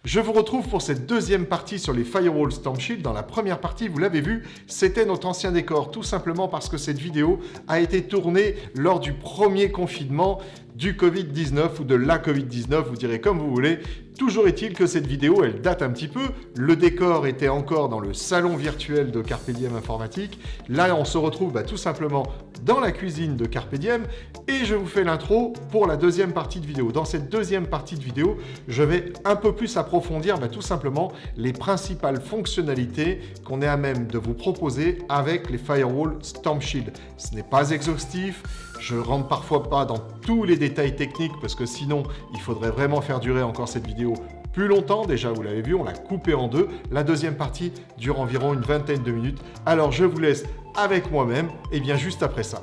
Je vous retrouve pour cette deuxième partie sur les Firewall Storm Shield. Dans la première partie, vous l'avez vu, c'était notre ancien décor, tout simplement parce que cette vidéo a été tournée lors du premier confinement du Covid-19 ou de la Covid-19, vous direz comme vous voulez. Toujours est-il que cette vidéo, elle date un petit peu. Le décor était encore dans le salon virtuel de Carpe Diem Informatique. Là, on se retrouve tout simplement dans la cuisine de Carpe Diem et je vous fais l'intro pour la deuxième partie de vidéo. Dans cette deuxième partie de vidéo, je vais un peu plus approfondir tout simplement les principales fonctionnalités qu'on est à même de vous proposer avec les Firewall Storm Shield. Ce n'est pas exhaustif. Je ne rentre parfois pas dans tous les détails techniques parce que sinon, il faudrait vraiment faire durer encore cette vidéo plus longtemps. Déjà, vous l'avez vu, on l'a coupé en deux. La deuxième partie dure environ une vingtaine de minutes. Alors, je vous laisse avec moi-même et bien juste après ça.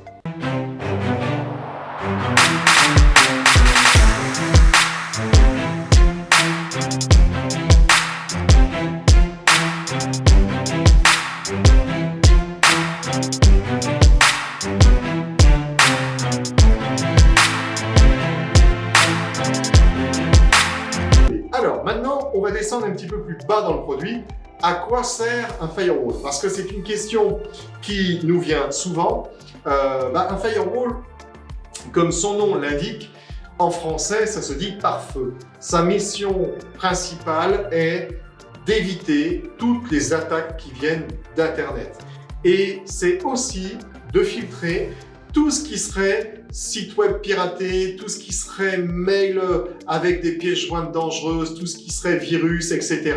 Alors, maintenant, on va descendre un petit peu plus bas dans le produit. À quoi sert un firewall? Parce que c'est une question qui nous vient souvent. Un firewall, comme son nom l'indique, en français, ça se dit pare-feu. Sa mission principale est d'éviter toutes les attaques qui viennent d'Internet. Et c'est aussi de filtrer tout ce qui serait site web piraté, tout ce qui serait mail avec des pièces jointes dangereuses, tout ce qui serait virus, etc.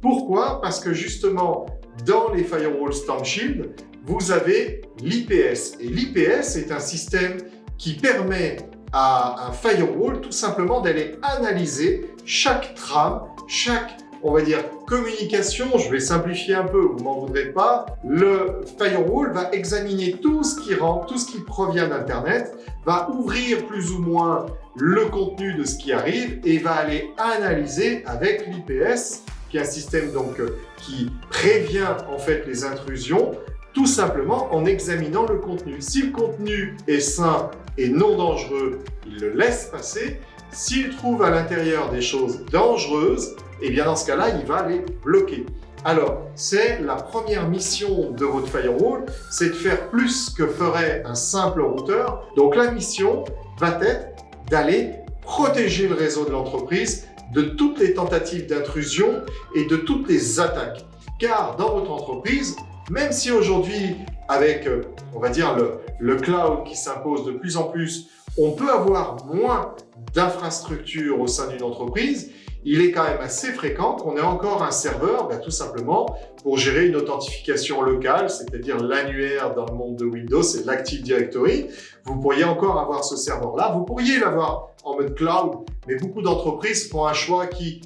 Pourquoi? Parce que justement, dans les Firewall Storm Shield, vous avez l'IPS. Et l'IPS est un système qui permet à un firewall tout simplement d'aller analyser chaque trame, chaque, on va dire, communication. Je vais simplifier un peu, vous m'en voudrez pas. Le firewall va examiner tout ce qui rentre, tout ce qui provient d'Internet, va ouvrir plus ou moins le contenu de ce qui arrive et va aller analyser avec l'IPS, qui est un système donc qui prévient en fait les intrusions, tout simplement en examinant le contenu. Si le contenu est sain et non dangereux, il le laisse passer. S'il trouve à l'intérieur des choses dangereuses, et bien dans ce cas-là, il va les bloquer. Alors, c'est la première mission de votre firewall, c'est de faire plus que ferait un simple routeur. Donc la mission va être d'aller protéger le réseau de l'entreprise de toutes les tentatives d'intrusion et de toutes les attaques. Car dans votre entreprise, même si aujourd'hui, avec, on va dire, le cloud qui s'impose de plus en plus, on peut avoir moins d'infrastructures au sein d'une entreprise, il est quand même assez fréquent qu'on ait encore un serveur, tout simplement, pour gérer une authentification locale, c'est-à-dire l'annuaire dans le monde de Windows, c'est l'Active Directory. Vous pourriez encore avoir ce serveur-là. Vous pourriez l'avoir en mode cloud, mais beaucoup d'entreprises font un choix qui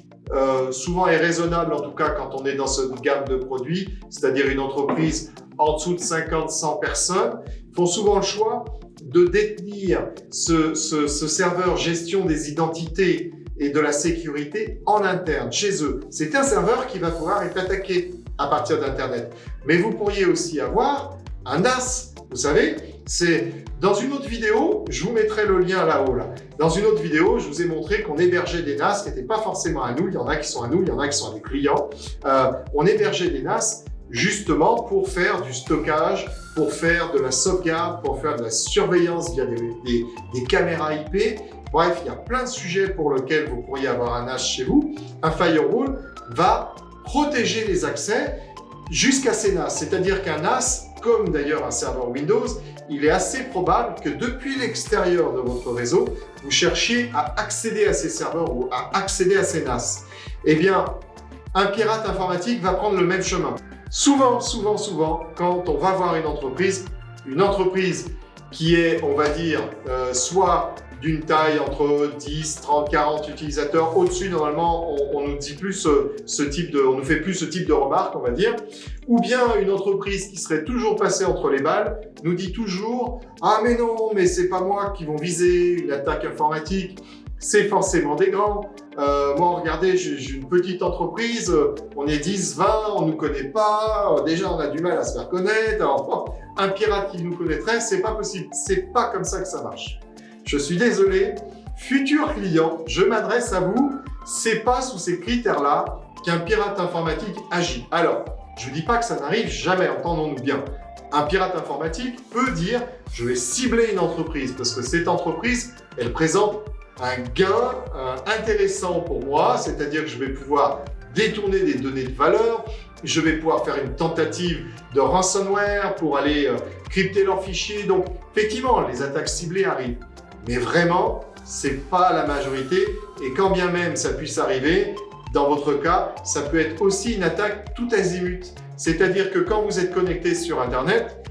souvent est raisonnable, en tout cas quand on est dans cette gamme de produits, c'est-à-dire une entreprise en dessous de 50-100 personnes, font souvent le choix de détenir ce serveur gestion des identités et de la sécurité en interne, chez eux. C'est un serveur qui va pouvoir être attaqué à partir d'Internet. Mais vous pourriez aussi avoir un NAS, vous savez, c'est dans une autre vidéo, je vous mettrai le lien là-haut. Dans une autre vidéo, je vous ai montré qu'on hébergeait des NAS qui n'étaient pas forcément à nous, il y en a qui sont à nous, il y en a qui sont à des clients. On hébergeait des NAS justement pour faire du stockage, pour faire de la sauvegarde, pour faire de la surveillance via des caméras IP. Bref, il y a plein de sujets pour lesquels vous pourriez avoir un NAS chez vous. Un firewall va protéger les accès jusqu'à ces NAS. C'est-à-dire qu'un NAS, comme d'ailleurs un serveur Windows, il est assez probable que depuis l'extérieur de votre réseau, vous cherchiez à accéder à ces serveurs ou à accéder à ces NAS. Eh bien, un pirate informatique va prendre le même chemin. Souvent, quand on va voir une entreprise qui est, on va dire, soit d'une taille entre 10, 30, 40 utilisateurs. Au-dessus, normalement, on nous dit plus on nous fait plus ce type de remarques, on va dire. Ou bien une entreprise qui serait toujours passée entre les balles, nous dit toujours « Ah mais non, mais c'est pas moi qui vont viser une attaque informatique, c'est forcément des grands. Moi, regardez, j'ai une petite entreprise, on est 10, 20, on nous connaît pas, déjà on a du mal à se faire connaître. Alors, un pirate qui nous connaîtrait, c'est pas possible. C'est pas comme ça que ça marche. Je suis désolé, futur client, je m'adresse à vous. c'est pas sous ces critères-là qu'un pirate informatique agit. Alors, je ne dis pas que ça n'arrive jamais, entendons-nous bien. Un pirate informatique peut dire « je vais cibler une entreprise parce que cette entreprise, elle présente un gain intéressant pour moi, c'est-à-dire que je vais pouvoir détourner des données de valeur, je vais pouvoir faire une tentative de ransomware pour aller crypter leurs fichiers. » Donc, effectivement, les attaques ciblées arrivent. Mais vraiment, c'est pas la majorité. Et quand bien même ça puisse arriver, dans votre cas, ça peut être aussi une attaque tout azimut. C'est-à-dire que quand vous êtes connecté sur Internet,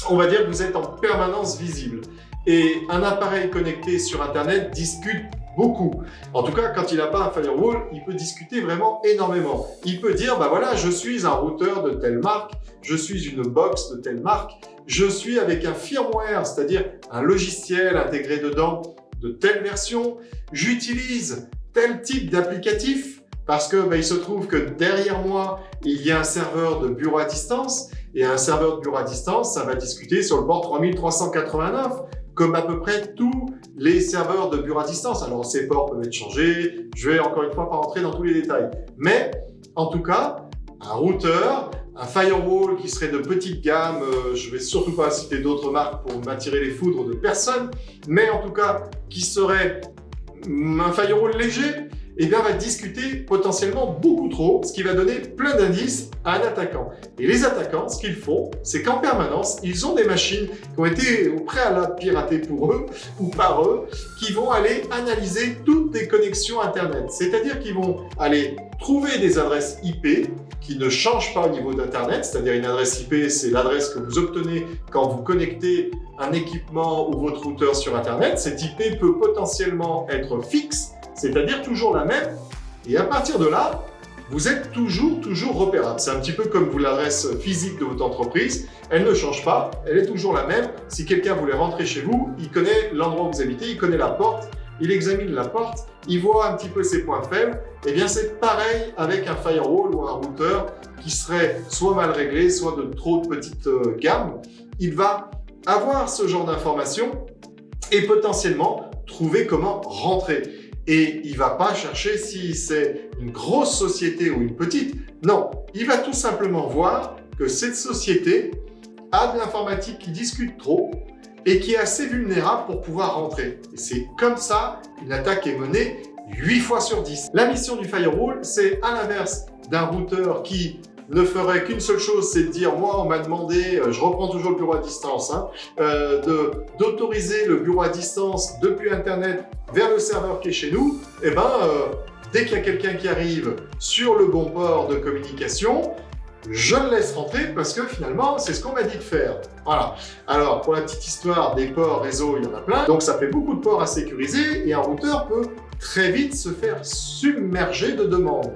on va dire que vous êtes en permanence visible. Et un appareil connecté sur Internet discute beaucoup. En tout cas, quand il n'a pas un firewall, il peut discuter vraiment énormément. Il peut dire, bah voilà, je suis un routeur de telle marque, je suis une box de telle marque, je suis avec un firmware, c'est-à-dire un logiciel intégré dedans de telle version, j'utilise tel type d'applicatif, parce que il se trouve que derrière moi, il y a un serveur de bureau à distance, et un serveur de bureau à distance, ça va discuter sur le port 3389, comme à peu près tous les serveurs de bureau à distance. Alors, ces ports peuvent être changés, je vais encore une fois pas rentrer dans tous les détails. Mais, en tout cas, un routeur, un firewall qui serait de petite gamme, je vais surtout pas citer d'autres marques pour m'attirer les foudres de personne, mais en tout cas, qui serait un firewall léger, eh bien, va discuter potentiellement beaucoup trop, ce qui va donner plein d'indices à un attaquant. Et les attaquants, ce qu'ils font, c'est qu'en permanence, ils ont des machines qui ont été au préalable piratées pour eux ou par eux, qui vont aller analyser toutes les connexions Internet. C'est-à-dire qu'ils vont aller trouver des adresses IP qui ne changent pas au niveau d'Internet, c'est-à-dire une adresse IP, c'est l'adresse que vous obtenez quand vous connectez un équipement ou votre routeur sur Internet. Cette IP peut potentiellement être fixe, c'est-à-dire toujours la même, et à partir de là, vous êtes toujours repérable. C'est un petit peu comme l'adresse physique de votre entreprise, elle ne change pas, elle est toujours la même. Si quelqu'un voulait rentrer chez vous, il connaît l'endroit où vous habitez, il connaît la porte, il examine la porte, il voit un petit peu ses points faibles. Eh bien, c'est pareil avec un firewall ou un routeur qui serait soit mal réglé, soit de trop de petites gammes. Il va avoir ce genre d'informations et potentiellement trouver comment rentrer. Et il ne va pas chercher si c'est une grosse société ou une petite. Non, il va tout simplement voir que cette société a de l'informatique qui discute trop et qui est assez vulnérable pour pouvoir rentrer. Et c'est comme ça qu'une attaque est menée 8 fois sur 10. La mission du firewall, c'est à l'inverse d'un routeur qui ne ferait qu'une seule chose, c'est de dire, moi on m'a demandé, je reprends toujours le bureau à distance, d'autoriser le bureau à distance depuis Internet vers le serveur qui est chez nous. Et dès qu'il y a quelqu'un qui arrive sur le bon port de communication, je le laisse rentrer parce que finalement, c'est ce qu'on m'a dit de faire. Voilà. Alors, pour la petite histoire des ports réseau, il y en a plein. Donc, ça fait beaucoup de ports à sécuriser et un routeur peut très vite se faire submerger de demandes.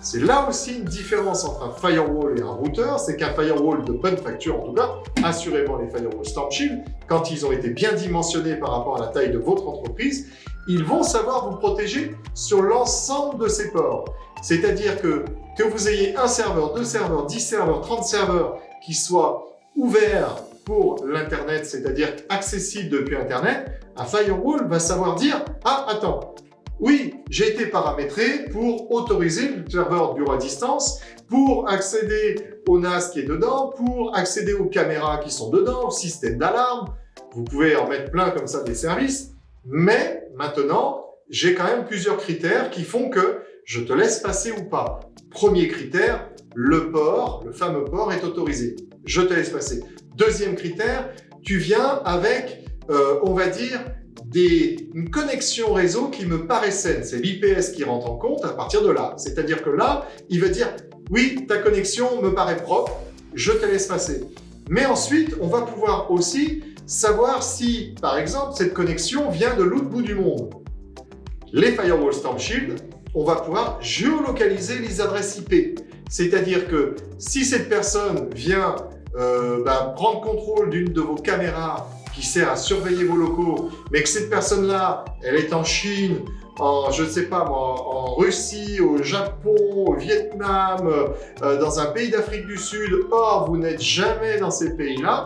C'est là aussi une différence entre un firewall et un routeur, c'est qu'un firewall de bonne facture, en tout cas, assurément les firewalls StormShield, quand ils ont été bien dimensionnés par rapport à la taille de votre entreprise, ils vont savoir vous protéger sur l'ensemble de ces ports. C'est-à-dire que vous ayez un serveur, 2 serveurs, 10 serveurs, 30 serveurs qui soient ouverts pour l'Internet, c'est-à-dire accessibles depuis Internet, un firewall va savoir dire « Ah, attends, oui, j'ai été paramétré pour autoriser le serveur de bureau à distance, pour accéder au NAS qui est dedans, pour accéder aux caméras qui sont dedans, au système d'alarme. » Vous pouvez en mettre plein comme ça des services, mais maintenant, j'ai quand même plusieurs critères qui font que je te laisse passer ou pas. Premier critère, le port, le fameux port est autorisé. Je te laisse passer. Deuxième critère, tu viens avec, on va dire, une connexion réseau qui me paraît saine. C'est l'IPS qui rentre en compte à partir de là. C'est-à-dire que là, il va dire « Oui, ta connexion me paraît propre, je te laisse passer. » Mais ensuite, on va pouvoir aussi savoir si, par exemple, cette connexion vient de l'autre bout du monde. Les firewalls StormShield, on va pouvoir géolocaliser les adresses IP. C'est-à-dire que si cette personne vient prendre contrôle d'une de vos caméras qui sert à surveiller vos locaux, mais que cette personne-là, elle est en Chine, je ne sais pas moi, en Russie, au Japon, au Vietnam, dans un pays d'Afrique du Sud, or vous n'êtes jamais dans ces pays-là,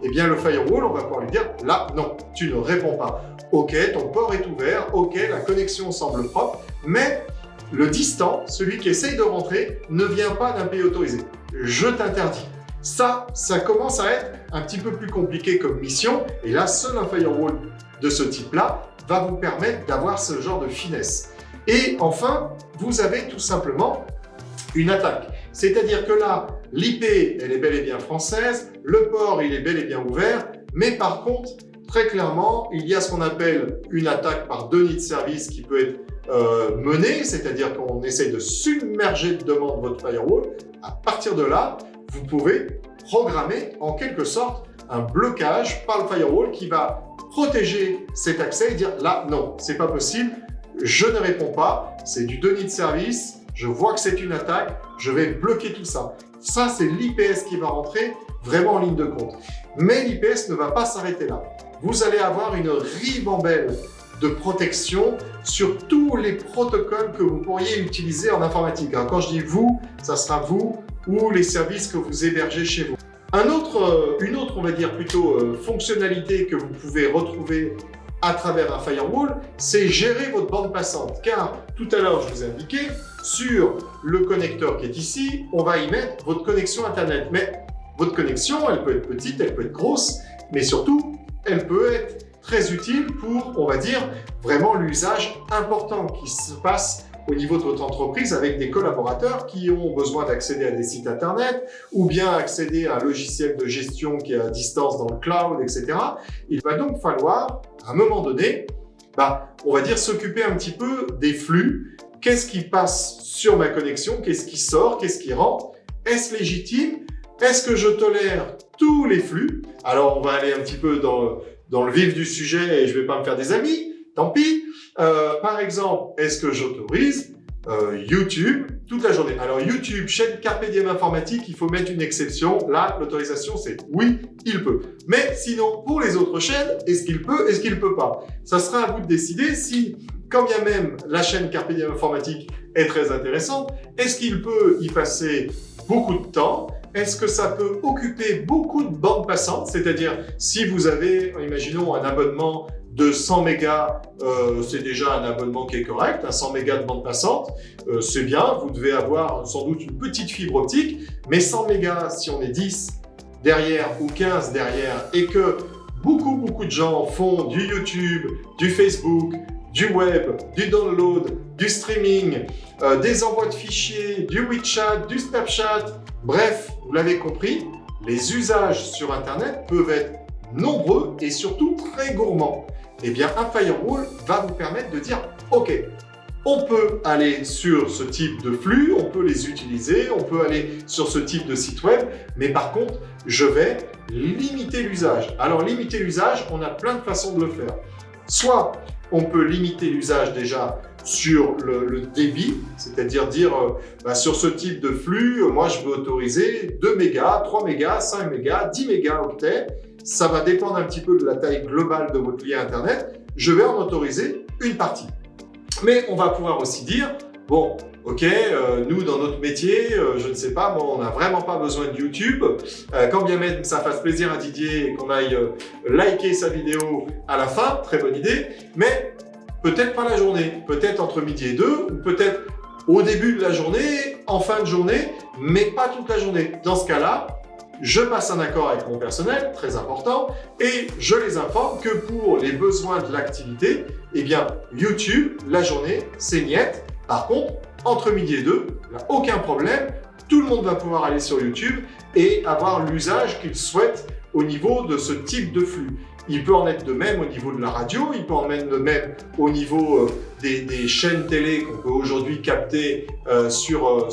eh bien le firewall, on va pouvoir lui dire, là, non, tu ne réponds pas. Ok, ton port est ouvert, ok, la connexion semble propre, mais le distant, celui qui essaye de rentrer, ne vient pas d'un pays autorisé. Je t'interdis. Ça commence à être un petit peu plus compliqué comme mission. Et là, seul un firewall de ce type-là va vous permettre d'avoir ce genre de finesse. Et enfin, vous avez tout simplement une attaque. C'est-à-dire que là, l'IP, elle est bel et bien française, le port, il est bel et bien ouvert, mais par contre, très clairement, il y a ce qu'on appelle une attaque par déni de service qui peut être menée, c'est-à-dire qu'on essaye de submerger de demandes votre firewall. À partir de là, vous pouvez programmer en quelque sorte un blocage par le firewall qui va protéger cet accès et dire là, non, c'est pas possible, je ne réponds pas, c'est du déni de service, je vois que c'est une attaque, je vais bloquer tout ça. Ça, c'est l'IPS qui va rentrer vraiment en ligne de compte. Mais l'IPS ne va pas s'arrêter là. Vous allez avoir une ribambelle de protection sur tous les protocoles que vous pourriez utiliser en informatique. Alors, quand je dis vous, ça sera vous ou les services que vous hébergez chez vous. Une autre, on va dire plutôt, fonctionnalité que vous pouvez retrouver à travers un firewall, c'est gérer votre bande passante. Car tout à l'heure, je vous ai indiqué, sur le connecteur qui est ici, on va y mettre votre connexion Internet. Mais votre connexion, elle peut être petite, elle peut être grosse, mais surtout, elle peut être très utile pour, on va dire, vraiment l'usage important qui se passe au niveau de votre entreprise avec des collaborateurs qui ont besoin d'accéder à des sites Internet ou bien accéder à un logiciel de gestion qui est à distance dans le cloud, etc. Il va donc falloir, à un moment donné, on va dire s'occuper un petit peu des flux. Qu'est-ce qui passe sur ma connexion? Qu'est-ce qui sort? Qu'est-ce qui rentre? Est-ce légitime? Est-ce que je tolère tous les flux? Alors, on va aller un petit peu dans le vif du sujet et je ne vais pas me faire des amis, tant pis. Par exemple, est-ce que j'autorise YouTube toute la journée? Alors YouTube, chaîne Carpe Diem Informatique, il faut mettre une exception. Là, l'autorisation, c'est oui, il peut. Mais sinon, pour les autres chaînes, est-ce qu'il peut, est-ce qu'il peut pas? Ça sera à vous de décider si, quand bien même la chaîne Carpe Diem Informatique est très intéressante, est-ce qu'il peut y passer beaucoup de temps? Est-ce que ça peut occuper beaucoup de bandes passantes? C'est-à-dire, si vous avez, imaginons, un abonnement de 100 mégas, c'est déjà un abonnement qui est correct, 100 mégas de bande passante, c'est bien, vous devez avoir sans doute une petite fibre optique, mais 100 mégas, si on est 10 derrière ou 15 derrière, et que beaucoup de gens font du YouTube, du Facebook, du web, du download, du streaming, des envois de fichiers, du WeChat, du Snapchat, bref, vous l'avez compris, les usages sur Internet peuvent être nombreux et surtout très gourmands. Eh bien, un firewall va vous permettre de dire « Ok, on peut aller sur ce type de flux, on peut les utiliser, on peut aller sur ce type de site web, mais par contre, je vais limiter l'usage. » Alors, limiter l'usage, on a plein de façons de le faire. Soit on peut limiter l'usage déjà sur le débit, c'est-à-dire dire sur ce type de flux, moi je veux autoriser 2 mégas, 3 mégas, 5 mégas, 10 mégaoctets. Ça va dépendre un petit peu de la taille globale de votre lien Internet. Je vais en autoriser une partie. Mais on va pouvoir aussi dire, bon, ok, nous dans notre métier, je ne sais pas, moi on n'a vraiment pas besoin de YouTube. Quand bien même ça fasse plaisir à Didier et qu'on aille liker sa vidéo à la fin, très bonne idée, mais peut-être pas la journée, peut-être entre midi et 2, ou peut-être au début de la journée, en fin de journée, mais pas toute la journée. Dans ce cas-là, je passe un accord avec mon personnel, très important, et je les informe que pour les besoins de l'activité, eh bien, YouTube, la journée, c'est niet. Par contre, entre midi et 2, il n'y a aucun problème, tout le monde va pouvoir aller sur YouTube et avoir l'usage qu'il souhaite au niveau de ce type de flux. Il peut en être de même au niveau de la radio, il peut en être de même au niveau des chaînes télé qu'on peut aujourd'hui capter sur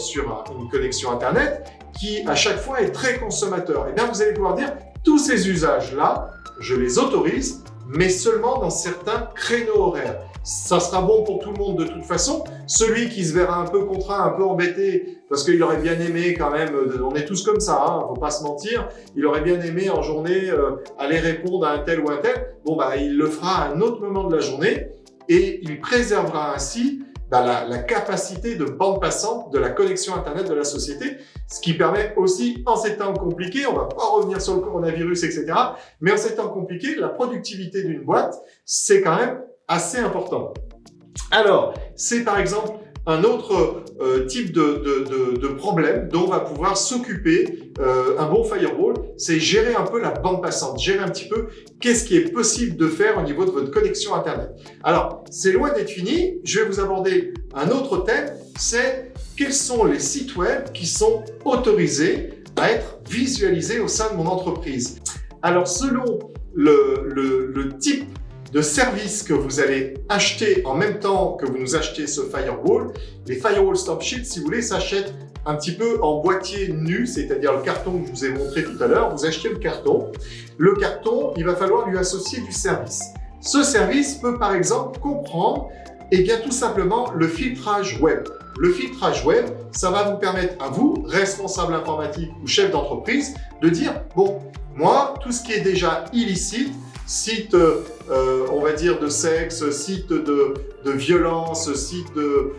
une connexion Internet, qui à chaque fois est très consommateur. Et bien vous allez pouvoir dire, tous ces usages-là, je les autorise, mais seulement dans certains créneaux horaires. Ça sera bon pour tout le monde de toute façon. Celui qui se verra un peu contraint, un peu embêté, parce qu'il aurait bien aimé quand même, on est tous comme ça, hein, faut pas se mentir, il aurait bien aimé en journée aller répondre à un tel ou un tel, bon il le fera à un autre moment de la journée et il préservera ainsi la capacité de bande passante de la connexion Internet de la société, ce qui permet aussi, en ces temps compliqués, on ne va pas revenir sur le coronavirus, etc., mais en ces temps compliqués, la productivité d'une boîte, c'est quand même assez important. Alors, c'est par exemple un autre type de problème dont va pouvoir s'occuper un bon firewall, c'est gérer un peu la bande passante, gérer un petit peu qu'est-ce qui est possible de faire au niveau de votre connexion Internet. Alors, c'est loin d'être fini, je vais vous aborder un autre thème, c'est quels sont les sites web qui sont autorisés à être visualisés au sein de mon entreprise. Alors, selon le type de service que vous allez acheter en même temps que vous nous achetez ce firewall, les firewall stop sheets, si vous voulez, s'achètent un petit peu en boîtier nu, c'est-à-dire le carton que je vous ai montré tout à l'heure. Vous achetez le carton. Le carton, il va falloir lui associer du service. Ce service peut par exemple comprendre bien tout simplement le filtrage web. Le filtrage web, ça va vous permettre à vous, responsable informatique ou chef d'entreprise, de dire bon, moi, tout ce qui est déjà illicite, site, on va dire, de sexe, site de violence, site de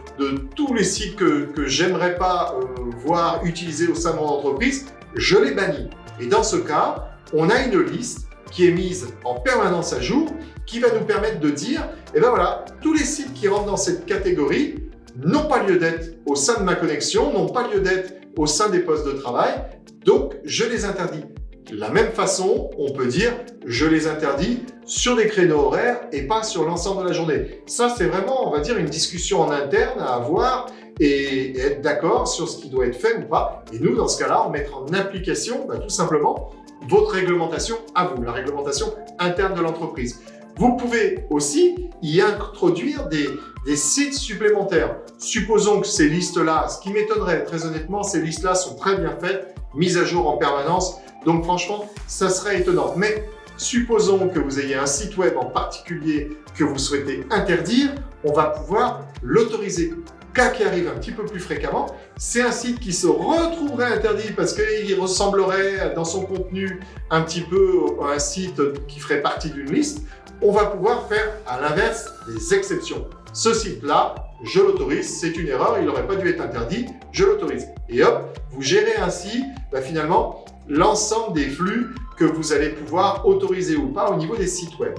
tous les sites que j'aimerais pas voir utilisés au sein de mon entreprise, je les bannis. Et dans ce cas, on a une liste qui est mise en permanence à jour, qui va nous permettre de dire, eh ben voilà, tous les sites qui rentrent dans cette catégorie n'ont pas lieu d'être au sein de ma connexion, n'ont pas lieu d'être au sein des postes de travail, donc je les interdis. De la même façon, on peut dire je les interdis sur des créneaux horaires et pas sur l'ensemble de la journée. Ça, c'est vraiment, on va dire, une discussion en interne à avoir et être d'accord sur ce qui doit être fait ou pas. Et nous, dans ce cas-là, on mettra en application tout simplement votre réglementation à vous, la réglementation interne de l'entreprise. Vous pouvez aussi y introduire des sites supplémentaires. Supposons que ces listes-là, ce qui m'étonnerait très honnêtement, ces listes-là sont très bien faites, mises à jour en permanence. Donc franchement, ça serait étonnant. Mais supposons que vous ayez un site web en particulier que vous souhaitez interdire, on va pouvoir l'autoriser. Cas qui arrive un petit peu plus fréquemment, c'est un site qui se retrouverait interdit parce qu'il ressemblerait dans son contenu un petit peu à un site qui ferait partie d'une liste. On va pouvoir faire à l'inverse des exceptions. Ce site-là, je l'autorise, c'est une erreur, il n'aurait pas dû être interdit, je l'autorise. Et hop, vous gérez ainsi finalement l'ensemble des flux que vous allez pouvoir autoriser ou pas au niveau des sites web.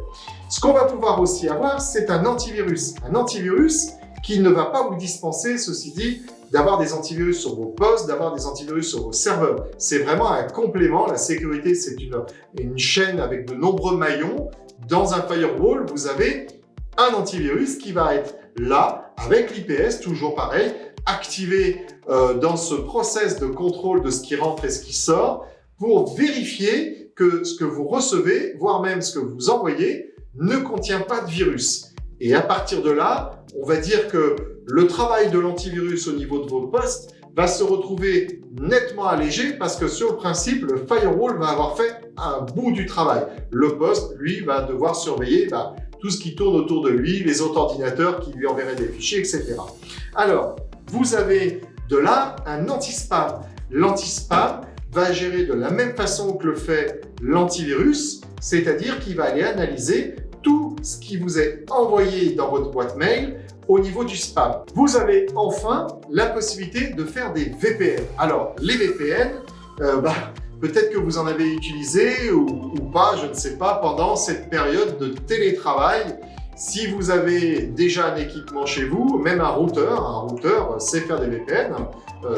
Ce qu'on va pouvoir aussi avoir, c'est un antivirus. Un antivirus qui ne va pas vous dispenser, ceci dit, d'avoir des antivirus sur vos postes, d'avoir des antivirus sur vos serveurs. C'est vraiment un complément. La sécurité, c'est une chaîne avec de nombreux maillons. Dans un firewall, vous avez un antivirus qui va être là, avec l'IPS, toujours pareil, activé dans ce process de contrôle de ce qui rentre et ce qui sort, pour vérifier que ce que vous recevez, voire même ce que vous envoyez, ne contient pas de virus. Et à partir de là, on va dire que le travail de l'antivirus au niveau de vos postes va se retrouver nettement allégé parce que sur le principe, le firewall va avoir fait un bout du travail. Le poste, lui, va devoir surveiller tout ce qui tourne autour de lui, les autres ordinateurs qui lui enverraient des fichiers, etc. Alors, vous avez de là un anti-spam. L'anti-spam va gérer de la même façon que le fait l'antivirus, c'est-à-dire qu'il va aller analyser tout ce qui vous est envoyé dans votre boîte mail au niveau du spam. Vous avez enfin la possibilité de faire des VPN. Alors, les VPN, peut-être que vous en avez utilisé ou pas, je ne sais pas, pendant cette période de télétravail. Si vous avez déjà un équipement chez vous, même un routeur sait faire des VPN,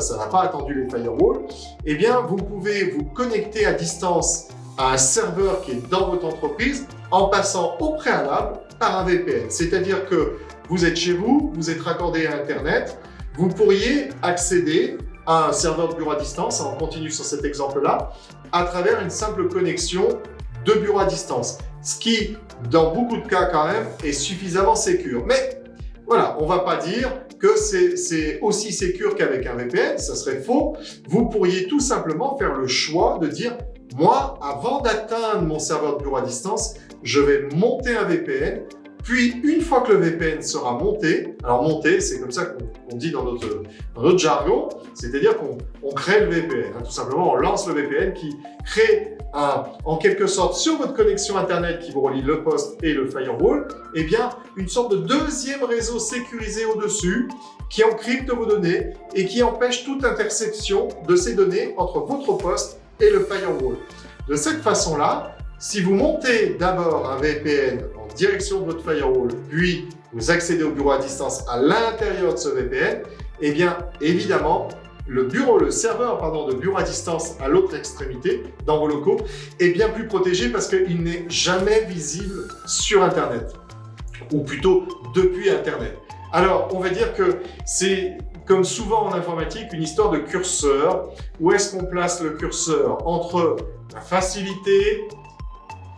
ça n'a pas attendu les firewalls, eh bien, vous pouvez vous connecter à distance à un serveur qui est dans votre entreprise en passant au préalable par un VPN. C'est-à-dire que vous êtes chez vous, vous êtes raccordé à Internet, vous pourriez accéder à un serveur de bureau à distance, on continue sur cet exemple-là, à travers une simple connexion de bureau à distance. Ce qui, dans beaucoup de cas quand même, est suffisamment sécure. Mais voilà, on ne va pas dire que c'est aussi sécure qu'avec un VPN, ça serait faux. Vous pourriez tout simplement faire le choix de dire moi, avant d'atteindre mon serveur de bureau à distance, je vais monter un VPN. Puis, une fois que le VPN sera monté, alors monter, c'est comme ça qu'on dit dans notre jargon, c'est-à-dire qu'on crée le VPN. Tout simplement, on lance le VPN qui crée en quelque sorte sur votre connexion Internet qui vous relie le poste et le firewall, eh bien, une sorte de deuxième réseau sécurisé au-dessus qui encrypte vos données et qui empêche toute interception de ces données entre votre poste et le firewall. De cette façon-là, si vous montez d'abord un VPN en direction de votre firewall, puis vous accédez au bureau à distance à l'intérieur de ce VPN, eh bien, évidemment, le serveur de bureau à distance à l'autre extrémité, dans vos locaux, est bien plus protégé parce qu'il n'est jamais visible sur Internet, ou plutôt depuis Internet. Alors, on va dire que c'est, comme souvent en informatique, une histoire de curseur. Où est-ce qu'on place le curseur entre la facilité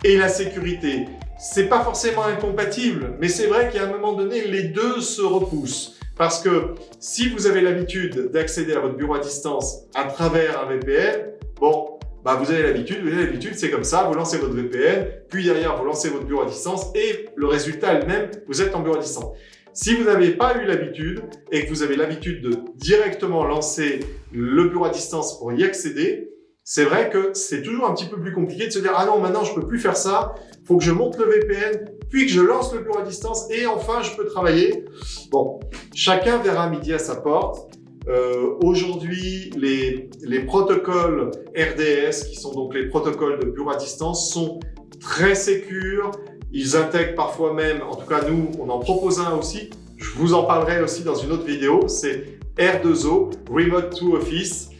et la sécurité? C'est pas forcément incompatible, mais c'est vrai qu'à un moment donné, les deux se repoussent. Parce que si vous avez l'habitude d'accéder à votre bureau à distance à travers un VPN, bon, bah vous avez l'habitude, c'est comme ça, vous lancez votre VPN, puis derrière vous lancez votre bureau à distance et le résultat est le même, vous êtes en bureau à distance. Si vous n'avez pas eu l'habitude et que vous avez l'habitude de directement lancer le bureau à distance pour y accéder, c'est vrai que c'est toujours un petit peu plus compliqué de se dire « Ah non, maintenant je peux plus faire ça, il faut que je monte le VPN, puis que je lance le bureau à distance et enfin je peux travailler. » Bon, chacun verra midi à sa porte. Aujourd'hui, les protocoles RDS, qui sont donc les protocoles de bureau à distance, sont très sécures. Ils intègrent parfois même, en tout cas nous, on en propose un aussi. Je vous en parlerai aussi dans une autre vidéo. C'est R2O, Remote to Office.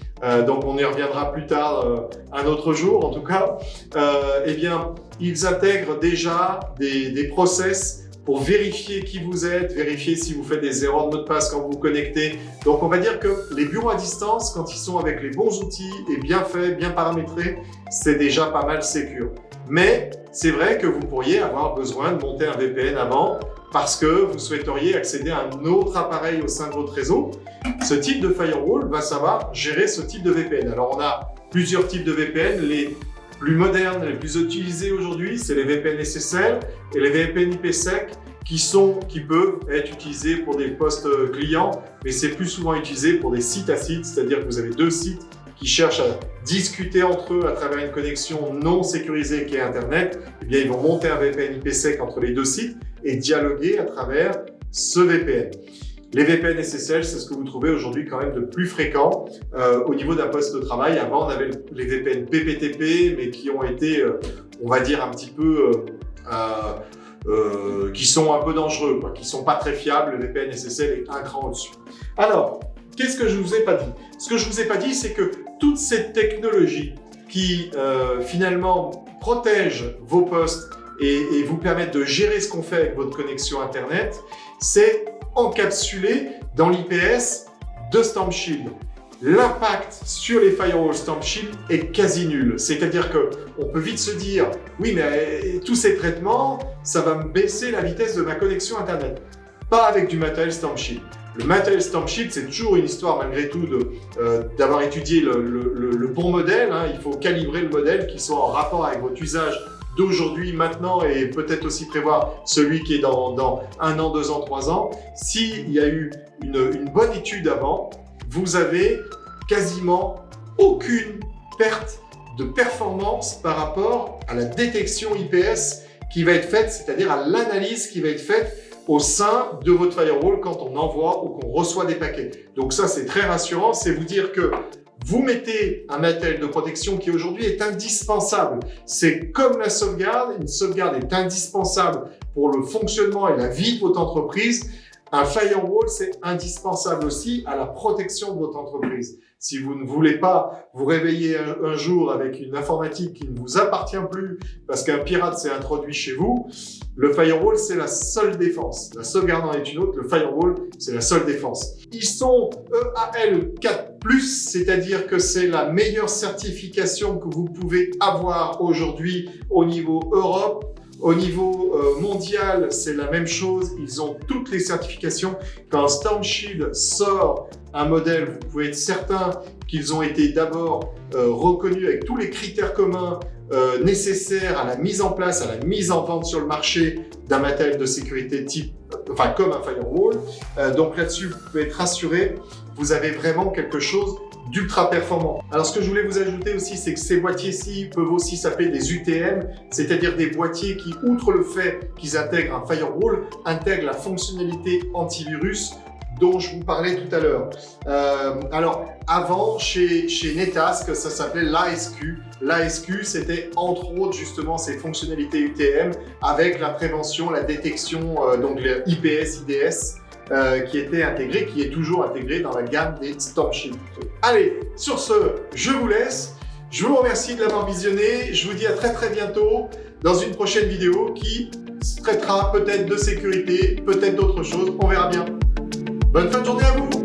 Donc on y reviendra plus tard, un autre jour en tout cas. Eh bien, ils intègrent déjà des process pour vérifier qui vous êtes, vérifier si vous faites des erreurs de mot de passe quand vous vous connectez. Donc on va dire que les bureaux à distance, quand ils sont avec les bons outils et bien faits, bien paramétrés, c'est déjà pas mal sécure. Mais c'est vrai que vous pourriez avoir besoin de monter un VPN avant parce que vous souhaiteriez accéder à un autre appareil au sein de votre réseau. Ce type de firewall va savoir gérer ce type de VPN. Alors on a plusieurs types de VPN. Les plus modernes, les plus utilisés aujourd'hui, c'est les VPN SSL et les VPN IPsec qui peuvent être utilisés pour des postes clients, mais c'est plus souvent utilisé pour des sites à sites, c'est-à-dire que vous avez deux sites qui cherchent à discuter entre eux à travers une connexion non sécurisée qui est Internet. Eh bien, ils vont monter un VPN IPsec entre les deux sites et dialoguer à travers ce VPN. Les VPN SSL, c'est ce que vous trouvez aujourd'hui quand même de plus fréquent au niveau d'un poste de travail. Avant, on avait les VPN PPTP, mais qui ont été, on va dire, un petit peu, qui sont un peu dangereux, quoi, qui sont pas très fiables. Le VPN SSL est un cran au-dessus. Alors, qu'est-ce que je vous ai pas dit? Ce que je vous ai pas dit, c'est que toute cette technologie qui finalement protège vos postes et vous permettent de gérer ce qu'on fait avec votre connexion Internet, c'est encapsulé dans l'IPS de StormShield. L'impact sur les firewalls StormShield est quasi nul. C'est-à-dire qu'on peut vite se dire « Oui, mais tous ces traitements, ça va me baisser la vitesse de ma connexion Internet. » Pas avec du matériel StormShield. Le matériel StormShield, c'est toujours une histoire malgré tout d'avoir étudié le bon modèle. Hein. Il faut calibrer le modèle qui soit en rapport avec votre usage d'aujourd'hui, maintenant, et peut-être aussi prévoir celui qui est dans 1 an, 2 ans, 3 ans. S'il y a eu une bonne étude avant, vous avez quasiment aucune perte de performance par rapport à la détection IPS qui va être faite, c'est-à-dire à l'analyse qui va être faite au sein de votre firewall quand on envoie ou qu'on reçoit des paquets. Donc ça, c'est très rassurant, c'est vous dire que vous mettez un matériel de protection qui aujourd'hui est indispensable. C'est comme la sauvegarde, une sauvegarde est indispensable pour le fonctionnement et la vie de votre entreprise. Un firewall, c'est indispensable aussi à la protection de votre entreprise. Si vous ne voulez pas vous réveiller un jour avec une informatique qui ne vous appartient plus parce qu'un pirate s'est introduit chez vous, le firewall, c'est la seule défense. La sauvegarde en est une autre, le firewall, c'est la seule défense. Ils sont EAL 4+, c'est-à-dire que c'est la meilleure certification que vous pouvez avoir aujourd'hui au niveau Europe. Au niveau mondial, c'est la même chose. Ils ont toutes les certifications. Quand StormShield sort un modèle, vous pouvez être certain qu'ils ont été d'abord reconnus avec tous les critères communs nécessaires à la mise en place, à la mise en vente sur le marché d'un matériel de sécurité type, comme un firewall. Donc là-dessus, vous pouvez être rassuré. Vous avez vraiment quelque chose d'ultra performant. Alors ce que je voulais vous ajouter aussi, c'est que ces boîtiers-ci peuvent aussi s'appeler des UTM, c'est-à-dire des boîtiers qui, outre le fait qu'ils intègrent un firewall, intègrent la fonctionnalité antivirus dont je vous parlais tout à l'heure. Alors, avant, chez Netask, ça s'appelait l'ASQ. L'ASQ, c'était entre autres justement ces fonctionnalités UTM avec la prévention, la détection, donc les IPS, IDS, qui était intégré, qui est toujours intégré dans la gamme des Storm Shield. Allez, sur ce, je vous laisse. Je vous remercie de l'avoir visionné. Je vous dis à très bientôt dans une prochaine vidéo qui traitera peut-être de sécurité, peut-être d'autres choses. On verra bien. Bonne fin de journée à vous!